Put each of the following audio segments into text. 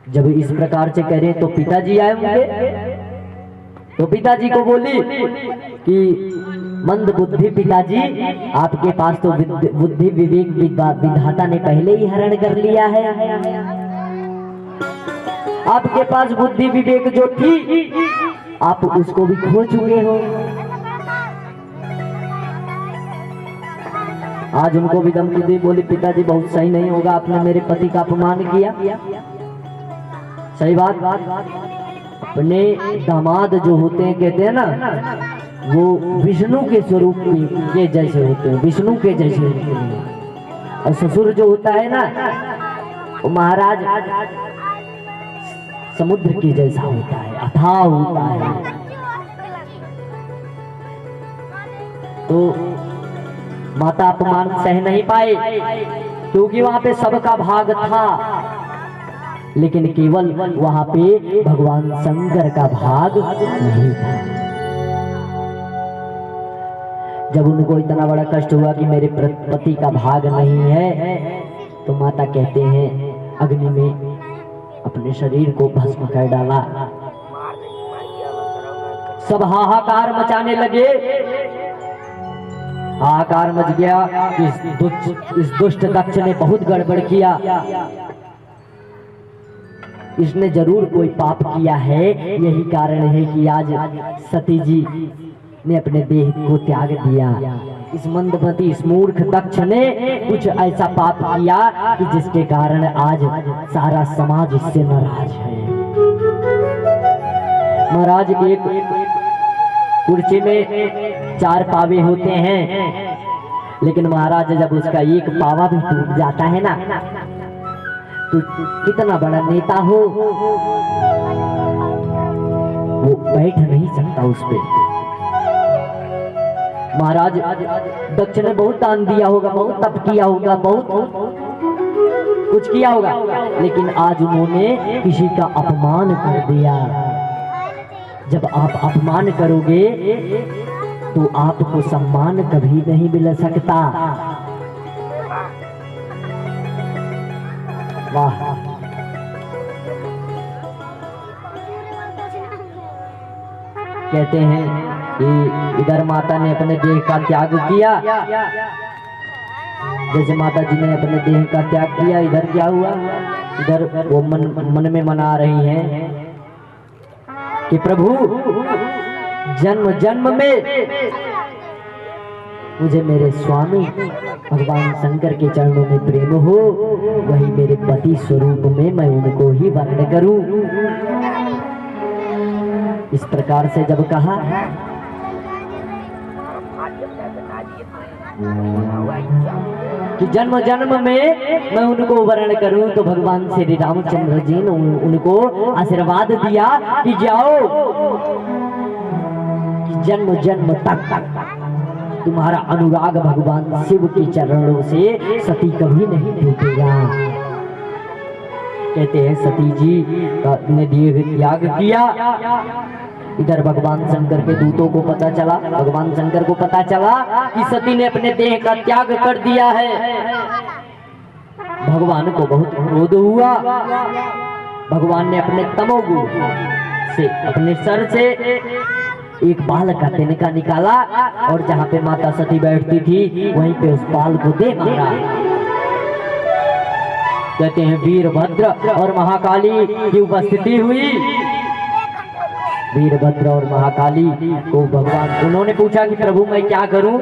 जब इस प्रकार से कह रहे तो पिताजी आए होंगे, तो पिताजी को बोली कि मंद बुद्धि पिताजी, आपके पास तो बुद्धि विवेक विधाता ने पहले ही हरण कर लिया है। आपके पास बुद्धि विवेक जो थी आप उसको भी खो चुके हो। आज उनको भी धमकी दी, बोली पिताजी बहुत सही नहीं होगा, आपने मेरे पति का अपमान किया। सही बात। अपने दामाद जो होते हैं, कहते हैं ना, वो विष्णु के स्वरूप के जैसे होते हैं, विष्णु के जैसे होते हैं। और ससुर जो होता है ना, वो महाराज समुद्र के जैसा होता है, अथाह होता है। तो माता अपमान सह नहीं पाए, क्योंकि वहां पे सबका भाग था, लेकिन केवल वहां पे भगवान शंकर का भाग नहीं था। जब उनको इतना बड़ा कष्ट हुआ कि मेरे पति का भाग नहीं है, तो माता कहते हैं अग्नि में अपने शरीर को भस्म कर डाला। सब हाहाकार मचाने लगे। हाहाकार मच गया कि इस दुष्ट दक्ष ने बहुत गड़बड़ किया, इसने जरूर कोई पाप किया है। यही कारण है कि आज सती जी ने अपने देह को त्याग दिया। इस मंदमती, इस मूर्ख दक्ष ने कुछ ऐसा पाप किया कि जिसके कारण आज सारा समाज इससे नाराज है। महाराज, एक कुर्सी में 4 पावे होते हैं, लेकिन महाराज जब उसका एक पावा भी टूट जाता है ना, तो कितना बड़ा नेता हो वो बैठ नहीं सकता उस पे। महाराज दक्ष ने बहुत दान दिया होगा, बहुत तप किया होगा, बहुत कुछ किया होगा, लेकिन आज उन्होंने किसी का अपमान कर दिया। जब आप अपमान करोगे तो आपको सम्मान कभी नहीं मिल सकता। वाह, कहते हैं कि इधर माता ने अपने देह का त्याग किया, जैसे माता जी ने अपने देह का त्याग किया, इधर क्या हुआ, इधर वो मन में मना रही हैं कि प्रभु जन्म जन्म में मुझे मेरे स्वामी भगवान शंकर के चरणों में प्रेम हो, वही मेरे पति स्वरूप में मैं उनको ही वर्ण करूं। इस प्रकार से जब कहा, कि जन्म जन्म में मैं उनको वर्ण करूं, तो भगवान श्री रामचंद्र जी ने उनको आशीर्वाद दिया कि जाओ, कि जन्म जन्म तक तुम्हारा अनुराग भगवान शिव के चरणों से सती कभी नहीं टूटेगा। कहते हैं सती जी ने देह त्याग किया। इधर भगवान शंकर के दूतों को पता चला, भगवान शंकर को पता चला कि सती ने अपने देह का त्याग कर दिया है। भगवान को बहुत क्रोध हुआ। भगवान ने अपने तमोगुण से, अपने सर से एक बाल का तिनका निकाला और जहां पे माता सती बैठती थी वहीं पे उस बाल को दे मारा। कहते हैं वीरभद्र और महाकाली की उपस्थिति हुई। वीरभद्र और महाकाली को भगवान, उन्होंने पूछा कि प्रभु मैं क्या करूं?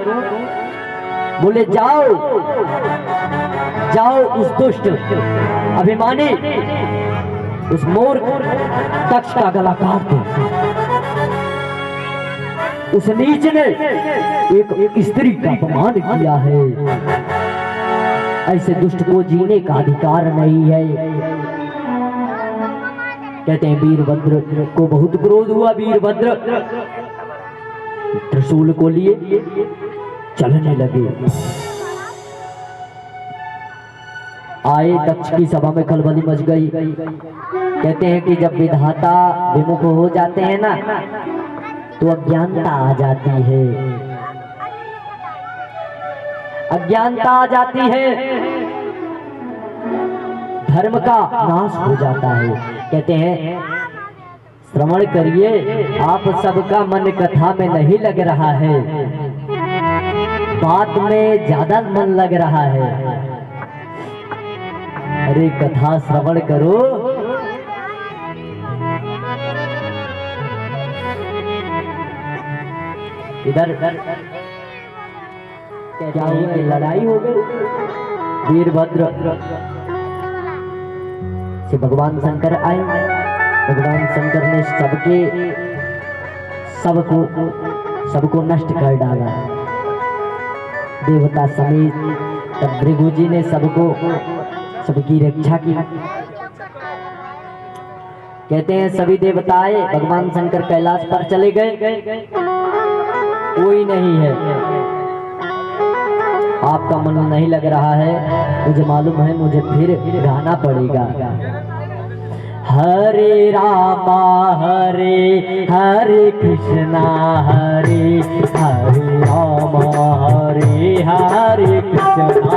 बोले जाओ जाओ, उस दुष्ट अभिमानी, उस मूर्ख दक्ष का गला काट दो। उस नीच ने एक स्त्री का अपमान किया है। ऐसे दुष्ट को जीने का अधिकार नहीं है। कहते हैं वीरभद्र को बहुत क्रोध हुआ। वीरभद्र त्रिशूल को लिए चलने लगे। आए, दक्ष की सभा में खलबली मच गई। कहते हैं कि जब विधाता विमुख हो जाते हैं ना, तो अज्ञानता आ जाती है, अज्ञानता आ जाती है। धर्म का नाश हो जाता है। कहते हैं श्रवण करिए, आप सबका मन कथा में नहीं लग रहा है, बात में ज्यादा मन लग रहा है। अरे कथा श्रवण करो, इधर क्या हुआ, लड़ाई हो गई। वीरभद्र से भगवान शंकर आए, भगवान शंकर ने सबको नष्ट कर डाला, देवता समेत। तब भृगु जी ने सबकी रक्षा की। कहते हैं सभी देवताएं भगवान शंकर कैलाश पर चले गए, कोई नहीं है। आपका मन नहीं लग रहा है, मुझे मालूम है, मुझे फिर गाना पड़ेगा। हरे रामा हरे हरे कृष्णा हरे हरे रामा हरे हरे कृष्णा।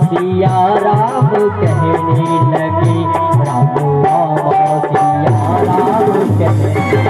सिया राम कहने लगे, राम राम सिया राम कहने गए।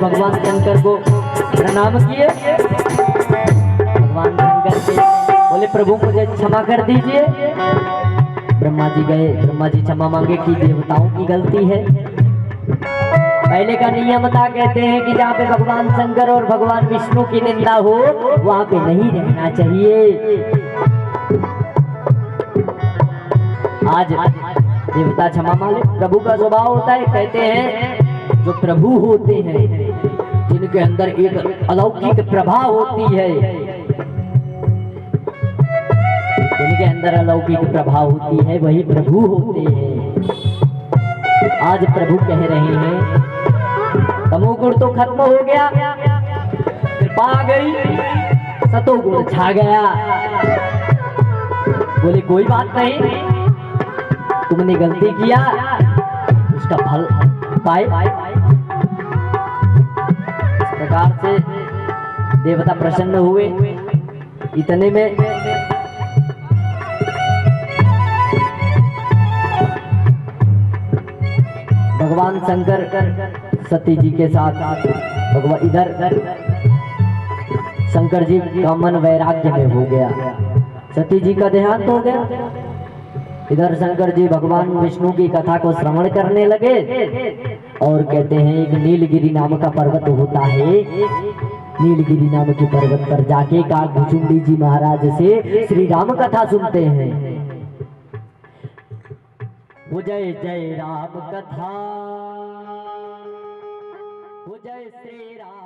भगवान शंकर को प्रणाम किए। भगवान शंकर के बोले प्रभु मुझे क्षमा कर दीजिए। ब्रह्मा जी गए, ब्रह्मा जी क्षमा मांगे कि देवताओं की गलती है। पहले का नियम था, कहते हैं कि जहाँ पे भगवान शंकर और भगवान विष्णु की निंदा हो वहां पे नहीं रहना चाहिए। आज देवता क्षमा मांगे, प्रभु का स्वभाव होता है। कहते हैं जो प्रभु होते हैं, जिनके अंदर एक अलौकिक प्रभा होती है, जिनके अंदर अलौकिक प्रभा होती है, वही प्रभु होते हैं। आज प्रभु कह रहे हैं तमोगुण तो खत्म हो गया, कृपा आ गई, सतोगुण छा गया। बोले कोई बात नहीं, तुमने गलती किया, उसका फल पाए। इस प्रकार से देवता प्रसन्न हुए। इतने में भगवान शंकर सती जी के साथ भगवान इधर शंकर जी का मन वैराग्य में हो गया, सती जी का देहांत हो गया। इधर शंकर जी भगवान विष्णु की कथा को श्रवण करने लगे और कहते हैं एक नीलगिरी नाम का पर्वत होता है, नीलगिरी नाम के पर्वत पर जाके काकभुचुंडी जी महाराज से श्री राम कथा सुनते हैं। वो जय जय राम कथा, वो जय श्री राम।